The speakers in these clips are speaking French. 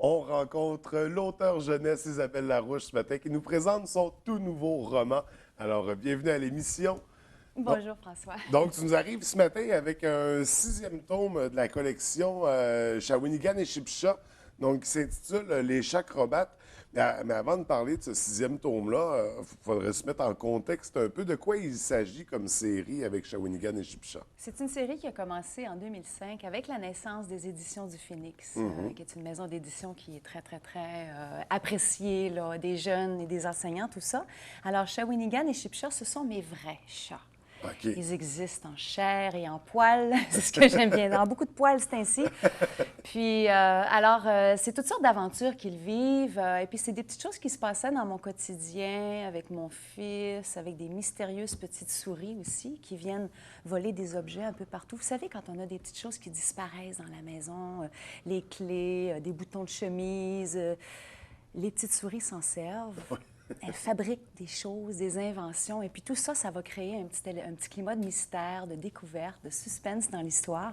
On rencontre l'auteure jeunesse Isabelle Larouche ce matin qui nous présente son tout nouveau roman. Alors, bienvenue à l'émission. Donc, Bonjour François. donc, tu nous arrives ce matin avec un sixième tome de la collection Shawinigan et Chipcha, donc qui s'intitule Les Chacrobates. Mais avant de parler de ce sixième tome-là, il faudrait se mettre en contexte un peu de quoi il s'agit comme série avec Shawinigan et Chipcha. C'est une série qui a commencé en 2005 avec la naissance des Éditions du Phénix, qui est une maison d'édition qui est très appréciée là, des jeunes et des enseignants, tout ça. Alors, Shawinigan et Chipcha, ce sont mes vrais chats. OK. Ils existent en chair et en poils. C'est ce que j'aime bien. Dans beaucoup de poils, c'est ainsi. Puis, c'est toutes sortes d'aventures qu'ils vivent. Et puis, c'est des petites choses qui se passaient dans mon quotidien avec mon fils, avec des mystérieuses petites souris aussi qui viennent voler des objets un peu partout. Vous savez, quand on a des petites choses qui disparaissent dans la maison, les clés, des boutons de chemise, les petites souris s'en servent. Elle fabrique des choses, des inventions, et puis tout ça, ça va créer un petit climat de mystère, de découverte, de suspense dans l'histoire.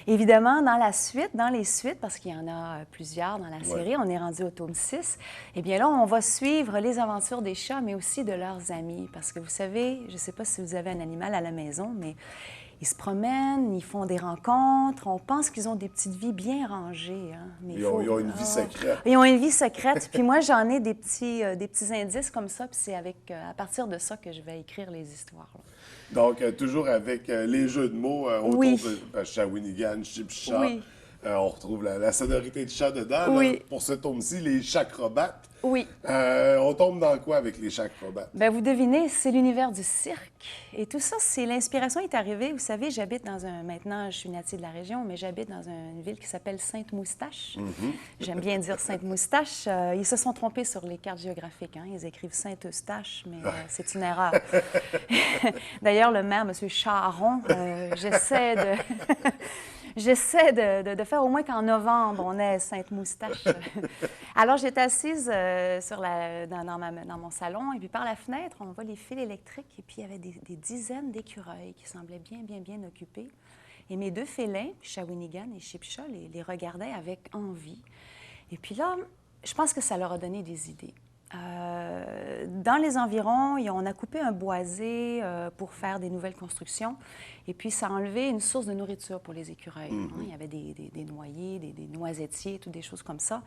Évidemment, dans les suites, parce qu'il y en a plusieurs dans la série, on est rendu au tome 6, eh bien là, on va suivre les aventures des chats, mais aussi de leurs amis, parce que vous savez, je ne sais pas si vous avez un animal à la maison, mais ils se promènent, ils font des rencontres. On pense qu'ils ont des petites vies bien rangées. Hein, mais Ils ont une vie secrète. Ils ont une vie secrète. Puis moi, j'en ai des petits indices comme ça. Puis c'est à partir de ça que je vais écrire les histoires. Là. Donc, toujours avec les jeux de mots autour Oui, de Shawinigan, Chipcha. oui, On retrouve la sonorité de chat dedans. Là. oui, Pour ce tome-ci, les chacrobates. oui. On tombe dans quoi avec les chacrobates? Bien, vous devinez, c'est l'univers du cirque. Et tout ça, c'est l'inspiration est arrivée. Vous savez, maintenant, je suis native de la région, mais j'habite dans une ville qui s'appelle Sainte-Moustache. J'aime bien dire Sainte-Moustache. Ils se sont trompés sur les cartes géographiques. Hein. Ils écrivent Saint-Eustache, mais c'est une erreur. D'ailleurs, le maire, M. Charon, j'essaie de faire au moins qu'en novembre, on ait Sainte-Moustache. Alors, j'étais assise dans mon salon, et puis par la fenêtre, on voit les fils électriques, et puis il y avait des dizaines d'écureuils qui semblaient bien occupés. Et mes deux félins, Shawinigan et Chipcha, les regardaient avec envie. Et puis là, je pense que ça leur a donné des idées. Dans les environs, on a coupé un boisé pour faire des nouvelles constructions. Et puis, ça a enlevé une source de nourriture pour les écureuils. Hein. Il y avait des noyers, des noisettiers, toutes des choses comme ça.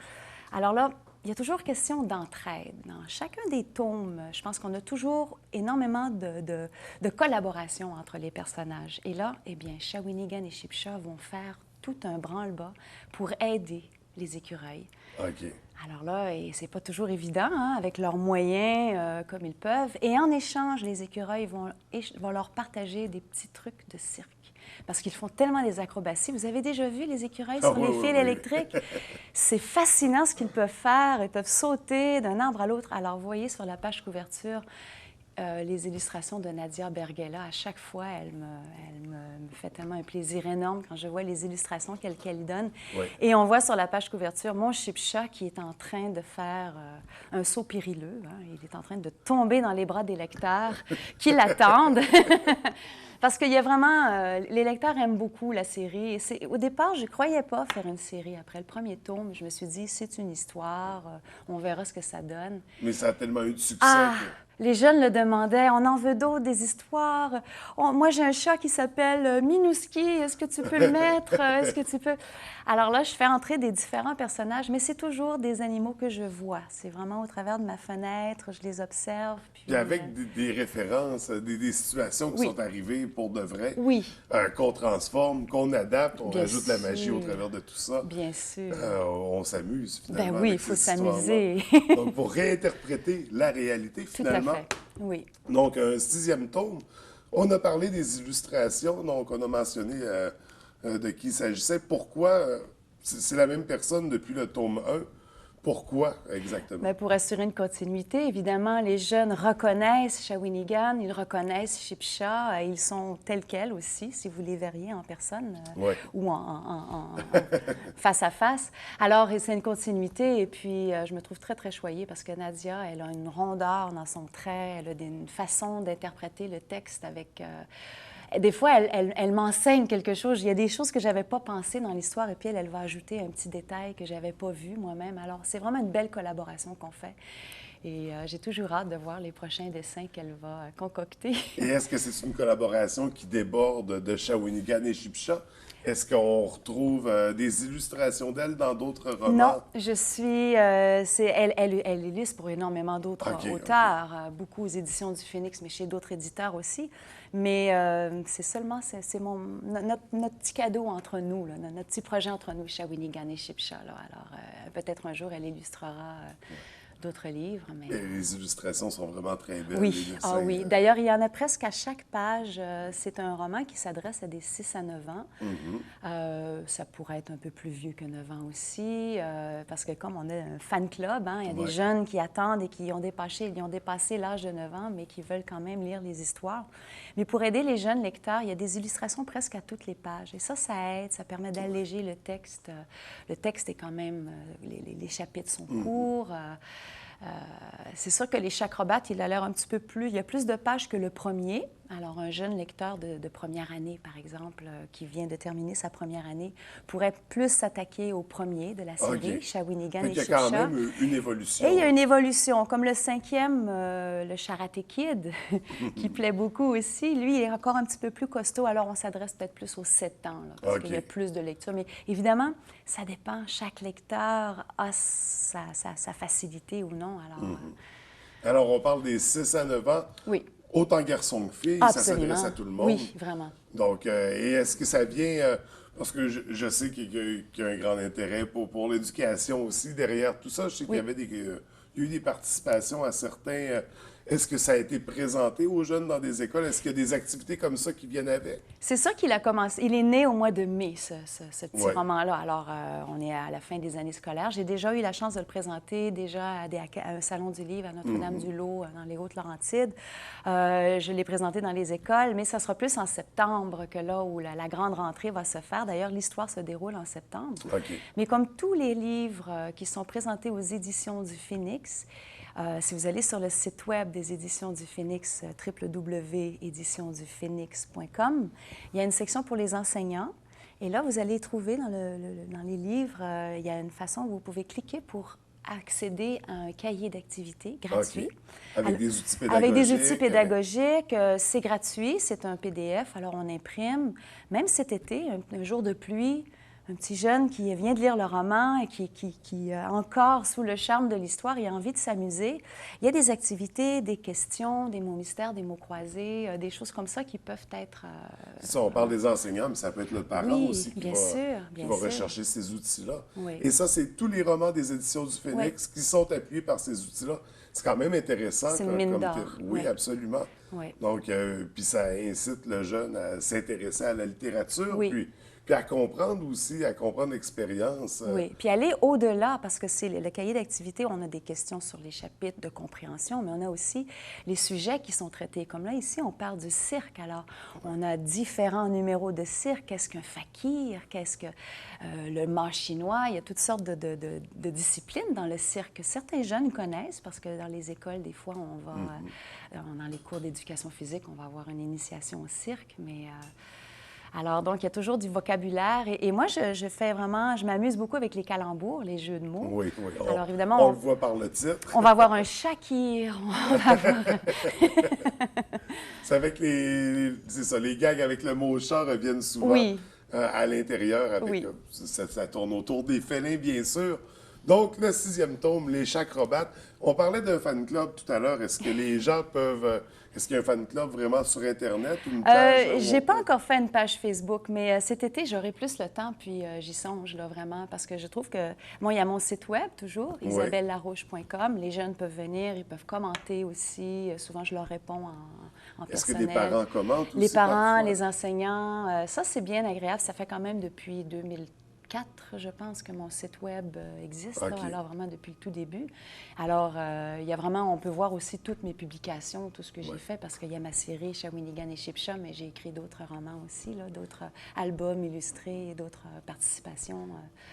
Alors là, il y a toujours question d'entraide. Dans chacun des tomes, je pense qu'on a toujours énormément de collaboration entre les personnages. Et là, eh bien, Shawinigan et Chipcha vont faire tout un branle-bas pour aider les écureuils. OK. Alors là, c'est pas toujours évident, hein, avec leurs moyens comme ils peuvent. Et en échange, les écureuils vont leur partager des petits trucs de cirque. Parce qu'ils font tellement des acrobaties. Vous avez déjà vu les écureuils sur les fils électriques? C'est fascinant ce qu'ils peuvent faire. Ils peuvent sauter d'un arbre à l'autre. Alors, vous voyez sur la page couverture, les illustrations de Nadia Berghella, à chaque fois, elle me fait tellement un plaisir énorme quand je vois les illustrations qu'elle donne. Oui. Et on voit sur la page couverture mon Chipcha qui est en train de faire un saut périlleux. Hein. Il est en train de tomber dans les bras des lecteurs qui l'attendent. Parce qu'il y a vraiment... les lecteurs aiment beaucoup la série. Au départ, je ne croyais pas faire une série. Après le premier tome, je me suis dit, c'est une histoire, on verra ce que ça donne. Mais ça a tellement eu de succès Ah! que... Les jeunes le demandaient. On en veut d'autres, des histoires. Moi, j'ai un chat qui s'appelle Minouski. Est-ce que tu peux le mettre? Est-ce que tu peux... Alors là, je fais entrer des différents personnages, mais c'est toujours des animaux que je vois. C'est vraiment au travers de ma fenêtre, je les observe. Puis avec des références, des situations qui Oui. sont arrivées pour de vrai, Oui, qu'on transforme, qu'on adapte, on bien rajoute la magie au sûr. travers de tout ça. Bien sûr. On s'amuse finalement Ben oui, il avec faut ces histoires-là. s'amuser. Donc, pour réinterpréter la réalité Tout à finalement. fait. Oui. Donc, un sixième tome. On a parlé des illustrations, donc on a mentionné de qui il s'agissait. Pourquoi c'est la même personne depuis le tome 1? Pourquoi exactement? Bien, pour assurer une continuité, évidemment, les jeunes reconnaissent Shawinigan, ils reconnaissent Chipcha, ils sont tels quels aussi, si vous les verriez en personne Ouais. ou face à face. Alors, c'est une continuité, et puis je me trouve très choyée parce que Nadia, elle a une rondeur dans son trait, elle a une façon d'interpréter le texte avec... Des fois, elle m'enseigne quelque chose. Il y a des choses que je n'avais pas pensées dans l'histoire et puis elle va ajouter un petit détail que je n'avais pas vu moi-même. Alors, c'est vraiment une belle collaboration qu'on fait. Et j'ai toujours hâte de voir les prochains dessins qu'elle va concocter. Et est-ce que c'est une collaboration qui déborde de Shawinigan et Chipcha? Est-ce qu'on retrouve des illustrations d'elle dans d'autres romans? Non, je suis. Elle illustre pour énormément d'autres auteurs, beaucoup aux éditions du Phénix, mais chez d'autres éditeurs aussi. Mais c'est seulement notre petit cadeau entre nous, là, notre petit projet entre nous, Shawinigan et Chipcha. Là. Alors, peut-être un jour, elle illustrera d'autres livres. Mais... Et les illustrations sont vraiment très belles. Oui, ah oui. D'ailleurs, il y en a presque à chaque page. C'est un roman qui s'adresse à des 6 à 9 ans. Ça pourrait être un peu plus vieux que 9 ans aussi, parce que comme on a un fan club, hein, il y a des jeunes qui attendent et qui ont dépassé l'âge de 9 ans, mais qui veulent quand même lire les histoires. Mais pour aider les jeunes lecteurs, il y a des illustrations presque à toutes les pages. Et ça aide, ça permet d'alléger le texte. Le texte est quand même... les chapitres sont courts. C'est sûr que les chacrobates, il a l'air un petit peu plus... Il y a plus de pages que le premier. Alors, un jeune lecteur de première année, par exemple, qui vient de terminer sa première année, pourrait plus s'attaquer au premier de la série, Shawinigan et Chipcha. Il y a quand même une évolution. Et il y a une évolution. Comme le cinquième, le Karate Kid, qui plaît beaucoup aussi, lui, il est encore un petit peu plus costaud. Alors, on s'adresse peut-être plus aux 7 ans, là, parce qu'il y a plus de lecture. Mais évidemment, ça dépend. Chaque lecteur a sa facilité ou non. Alors, on parle des 6 à 9 ans. Oui. Autant garçons que filles, Absolument. ça s'adresse à tout le monde. Oui, vraiment. Donc, et est-ce que ça vient... parce que je sais qu'il y a un grand intérêt pour l'éducation aussi derrière tout ça. Je sais qu'il y avait il y a eu des participations à certains... est-ce que ça a été présenté aux jeunes dans des écoles? Est-ce qu'il y a des activités comme ça qui viennent avec? C'est ça qu'il a commencé. Il est né au mois de mai, ce petit roman-là. Alors, on est à la fin des années scolaires. J'ai déjà eu la chance de le présenter déjà à un salon du livre à Notre-Dame-du-Lot, dans les Hautes-Laurentides. Je l'ai présenté dans les écoles, mais ça sera plus en septembre que là où la grande rentrée va se faire. D'ailleurs, l'histoire se déroule en septembre. Mais comme tous les livres qui sont présentés aux éditions du Phénix, si vous allez sur le site web des Éditions du Phénix, www.éditionsduphénix.com, il y a une section pour les enseignants. Et là, vous allez trouver dans les livres, il y a une façon où vous pouvez cliquer pour accéder à un cahier d'activités gratuit. Avec des outils pédagogiques. Avec des outils pédagogiques. C'est gratuit, c'est un PDF, alors on imprime. Même cet été, un jour de pluie, un petit jeune qui vient de lire le roman et qui encore sous le charme de l'histoire, il a envie de s'amuser. Il y a des activités, des questions, des mots mystères, des mots croisés, des choses comme ça qui peuvent être... Ça, on parle des enseignants, mais ça peut être le parent aussi qui va rechercher ces outils-là. Oui. Et ça, c'est tous les romans des Éditions du Phénix qui sont appuyés par ces outils-là. C'est quand même intéressant. C'est une mine d'or. Oui, absolument. Oui. Donc, puis ça incite le jeune à s'intéresser à la littérature, puis à comprendre aussi, à comprendre l'expérience. Oui, puis aller au-delà, parce que c'est le cahier d'activité, on a des questions sur les chapitres de compréhension, mais on a aussi les sujets qui sont traités. Comme là, ici, on parle du cirque. Alors, on a différents numéros de cirque. Qu'est-ce qu'un fakir? Qu'est-ce que le mât chinois? Il y a toutes sortes de disciplines dans le cirque que certains jeunes connaissent, parce que dans les écoles, des fois, on va, dans les cours d'éducation physique, on va avoir une initiation au cirque, mais... Alors, donc, il y a toujours du vocabulaire. Et moi, je m'amuse beaucoup avec les calembours, les jeux de mots. Oui. Alors, évidemment, on le voit par le titre. On va avoir un Shakir. C'est avec c'est ça, les gags avec le mot chat reviennent souvent à l'intérieur. Ça tourne autour des félins, bien sûr. Donc, le 6e tome, Les Chacrobates. On parlait d'un fan club tout à l'heure. Est-ce que les gens peuvent... Est-ce qu'il y a un fan club vraiment sur Internet ou une page? J'ai pas encore fait une page Facebook, mais cet été, j'aurai plus le temps, puis j'y songe, là, vraiment, parce que je trouve que... Bon, il y a mon site web, toujours, isabellelarouche.com. Les jeunes peuvent venir, ils peuvent commenter aussi. Souvent, je leur réponds en personnel. Est-ce que des parents commentent aussi? Les parents, les enseignants. Ça, c'est bien agréable. Ça fait quand même depuis 2004, je pense, que mon site web existe, OK. là, alors vraiment depuis le tout début. Alors, il y a vraiment, on peut voir aussi toutes mes publications, tout ce que j'ai Ouais. fait, parce qu'il y a ma série Shawinigan et Shipsha, mais j'ai écrit d'autres romans aussi, là, d'autres albums illustrés et d'autres participations.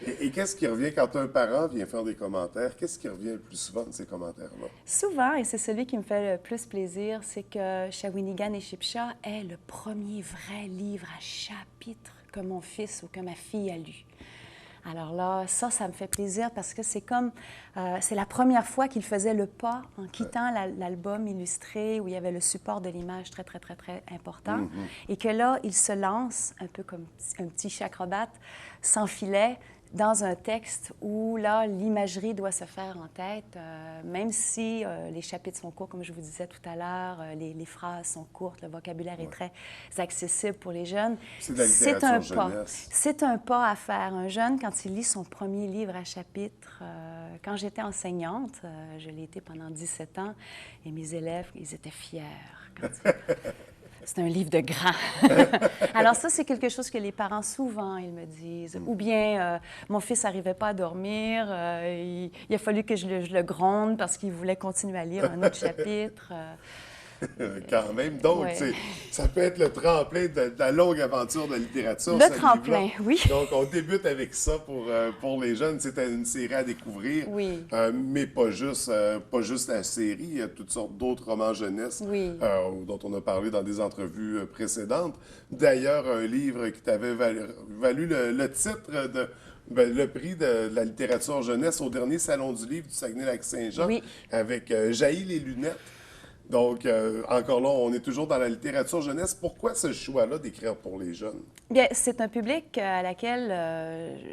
Et qu'est-ce qui revient quand un parent vient faire des commentaires? Qu'est-ce qui revient le plus souvent de ces commentaires-là? Souvent, et c'est celui qui me fait le plus plaisir, c'est que Shawinigan et Shipsha est le premier vrai livre à chapitre que mon fils ou que ma fille a lu. Alors là, ça me fait plaisir parce que c'est comme, c'est la première fois qu'il faisait le pas en quittant l'album illustré où il y avait le support de l'image très, très, très, très important. Et que là, il se lance, un peu comme un petit chacrobate, sans filet, dans un texte où, là, l'imagerie doit se faire en tête, même si les chapitres sont courts, comme je vous disais tout à l'heure, les phrases sont courtes, le vocabulaire est très accessible pour les jeunes. C'est de la littérature pas. jeunesse. C'est un pas à faire. Un jeune, quand il lit son premier livre à chapitre, quand j'étais enseignante, je l'ai été pendant 17 ans, et mes élèves, ils étaient fiers. C'est un livre de grand. Alors ça, c'est quelque chose que les parents, souvent, ils me disent. Ou bien, mon fils n'arrivait pas à dormir, il a fallu que je le gronde parce qu'il voulait continuer à lire un autre chapitre. Quand même. Donc, Ouais. ça peut être le tremplin de la longue aventure de la littérature. Le ce livre-là. tremplin, oui. Donc, on débute avec ça pour les jeunes. C'est une série à découvrir. Oui. Mais pas juste la série. Il y a toutes sortes d'autres romans jeunesse Oui. dont on a parlé dans des entrevues précédentes. D'ailleurs, un livre qui t'avait valu le titre de... le prix de la littérature jeunesse au dernier Salon du livre du Saguenay-Lac-Saint-Jean, Oui. avec Jaillit les lunettes. Donc, encore là, on est toujours dans la littérature jeunesse. Pourquoi ce choix-là d'écrire pour les jeunes? Bien, c'est un public à laquelle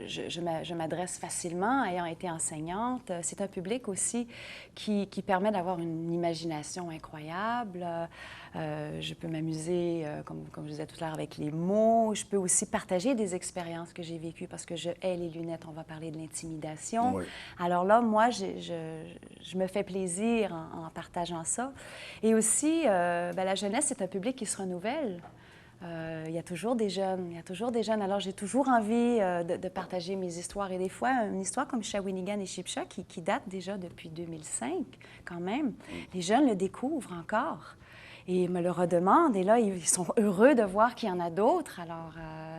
je m'adresse facilement, ayant été enseignante. C'est un public aussi qui permet d'avoir une imagination incroyable. Je peux m'amuser, comme je disais tout à l'heure, avec les mots. Je peux aussi partager des expériences que j'ai vécues parce que je hais les lunettes. On va parler de l'intimidation. Oui. Alors là, moi, je me fais plaisir en partageant ça. Et aussi, bien, la jeunesse, c'est un public qui se renouvelle. Il y a toujours des jeunes, il y a toujours des jeunes. Alors, j'ai toujours envie de partager mes histoires. Et des fois, une histoire comme Shawinigan et Shipsha, qui date déjà depuis 2005, quand même, les jeunes le découvrent encore. Et ils me le redemandent. Et là, ils sont heureux de voir qu'il y en a d'autres. Alors,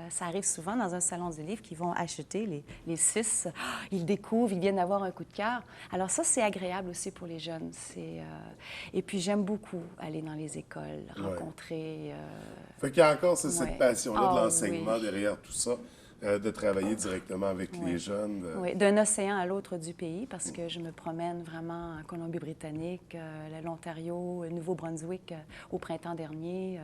ça arrive souvent dans un salon du livre qu'ils vont acheter les 6. Ils découvrent, ils viennent avoir un coup de cœur. Alors ça, c'est agréable aussi pour les jeunes. Et puis, j'aime beaucoup aller dans les écoles, rencontrer... Fait qu'il y a encore cette Ouais. passion-là de Ah, l'enseignement oui. derrière tout ça, de travailler directement avec les jeunes. Oui, d'un océan à l'autre du pays, parce que je me promène vraiment en Colombie-Britannique, l'Ontario, le Nouveau-Brunswick au printemps dernier.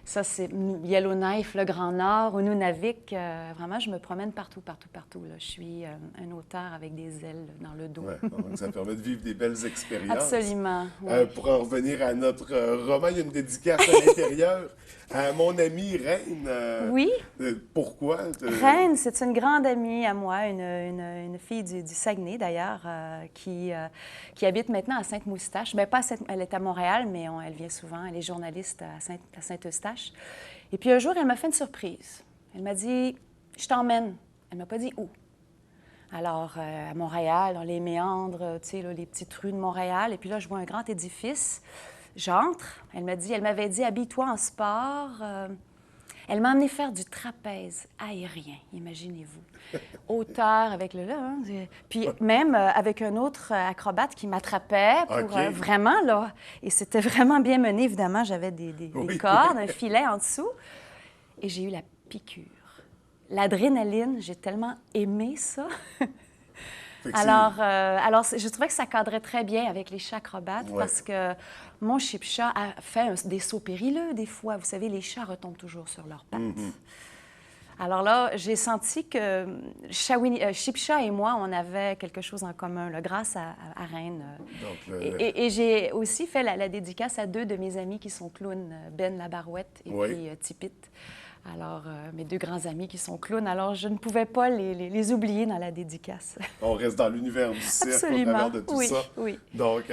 Ça, c'est Yellowknife, le Grand Nord, au Nunavik. Vraiment, je me promène partout, partout, partout. Là. Je suis un auteur avec des ailes dans le dos. Ouais, donc ça permet de vivre des belles expériences. Absolument. Oui. Pour en revenir à notre roman, il y a une dédicace à l'intérieur à mon amie Reine. Oui. Pourquoi? Reine, c'est une grande amie à moi, une fille du Saguenay d'ailleurs, qui habite maintenant à Sainte-Moustache. Bien, pas à elle est à Montréal, mais elle vient souvent. Elle est journaliste à Saint-Eustache. Et puis un jour, elle m'a fait une surprise. Elle m'a dit, je t'emmène. Elle m'a pas dit où. Alors, à Montréal, dans les méandres, tu sais, là, les petites rues de Montréal. Et puis là, je vois un grand édifice. J'entre. Elle m'avait dit, habille-toi en sport. Elle m'a emmené faire du trapèze aérien, imaginez-vous. Hauteur avec le... Là, hein, puis même avec un autre acrobate qui m'attrapait pour OK. vraiment, là. Et c'était vraiment bien mené, évidemment. J'avais des Oui. cordes, un filet en dessous. Et j'ai eu la piqûre. L'adrénaline, j'ai tellement aimé ça. Fait que Alors, je trouvais que ça cadrait très bien avec les chats acrobates Ouais. parce que mon Shipsha a fait des sauts périlleux des fois. Vous savez, les chats retombent toujours sur leurs pattes. Alors là, j'ai senti que Shipsha et moi, on avait quelque chose en commun, là, grâce à Reine. Donc, Et j'ai aussi fait la dédicace à 2 de mes amis qui sont clowns, Ben Labarouette et Oui. puis Tipit. Alors, mes 2 grands amis qui sont clowns, alors je ne pouvais pas les oublier dans la dédicace. on reste dans l'univers du cirque au Absolument. travers de tout Oui, ça. oui. Donc,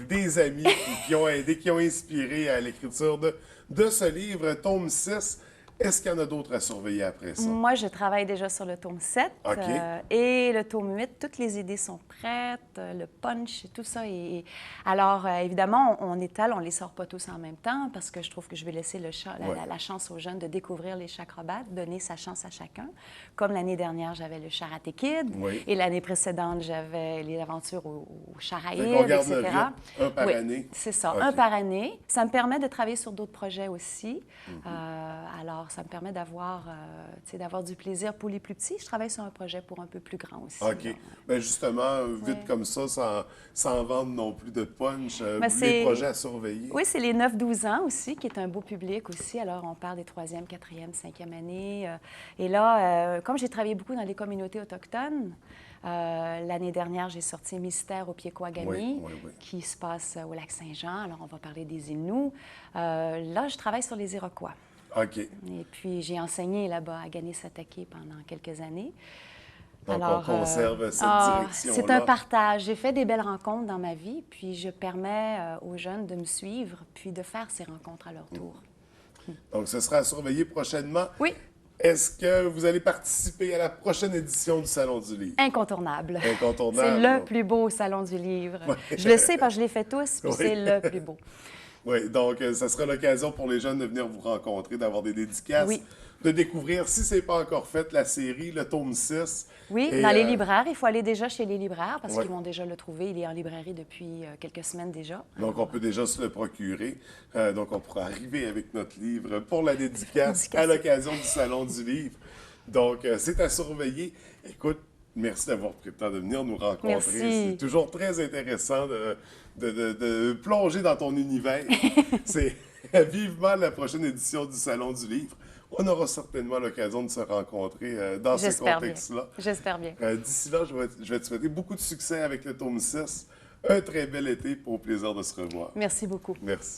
des amis qui ont aidé, qui ont inspiré à l'écriture de ce livre, tome 6. Est-ce qu'il y en a d'autres à surveiller après ça? Moi, je travaille déjà sur le tome 7 OK. et le tome 8. Toutes les idées sont prêtes, le punch, tout ça. Alors, évidemment, on étale, on ne les sort pas tous en même temps parce que je trouve que je vais laisser la chance aux jeunes de découvrir les chacrobates, donner sa chance à chacun. Comme l'année dernière, j'avais le Karate Kid et l'année précédente, j'avais les aventures au Charaïd, On garde etc. le rythme, un par année? C'est ça, OK. un par année. Ça me permet de travailler sur d'autres projets aussi. Alors, ça me permet d'avoir du plaisir pour les plus petits. Je travaille sur un projet pour un peu plus grand aussi. OK. Bien, justement, vite comme ça, sans vendre non plus de punch, Ben, les projets à surveiller. Oui, c'est les 9-12 ans aussi, qui est un beau public aussi. Alors, on parle des 3e, 4e, 5e années. Et là, comme j'ai travaillé beaucoup dans les communautés autochtones, l'année dernière, j'ai sorti Mystère au Pied-Kouagami, qui se passe au lac Saint-Jean. Alors, on va parler des Inuits. Là, je travaille sur les Iroquois. OK. Et puis, j'ai enseigné là-bas à Ganesatake pendant quelques années. Donc, Alors, on conserve cette direction-là. c'est un partage. J'ai fait des belles rencontres dans ma vie, puis je permets aux jeunes de me suivre, puis de faire ces rencontres à leur tour. Donc, ce sera à surveiller prochainement. Oui. Est-ce que vous allez participer à la prochaine édition du Salon du Livre? Incontournable. Incontournable. C'est le plus beau salon du livre. Je le sais parce que je les fais tous, puis c'est le plus beau. Oui, donc ça sera l'occasion pour les jeunes de venir vous rencontrer, d'avoir des dédicaces, de découvrir, si ce n'est pas encore fait, la série, le tome 6. Oui, Et, dans les libraires. Il faut aller déjà chez les libraires parce Ouais. qu'ils vont déjà le trouver. Il est en librairie depuis quelques semaines déjà. Donc, on peut déjà se le procurer. Donc, on pourra arriver avec notre livre pour la dédicace à l'occasion du Salon du Livre. Donc, c'est à surveiller. Écoute, merci d'avoir pris le temps de venir nous rencontrer. Merci. C'est toujours très intéressant de plonger dans ton univers. C'est vivement la prochaine édition du Salon du Livre. On aura certainement l'occasion de se rencontrer dans ce contexte-là. J'espère bien. D'ici là, je vais te souhaiter beaucoup de succès avec le tome 6. Un très bel été pour au plaisir de se revoir. Merci beaucoup. Merci.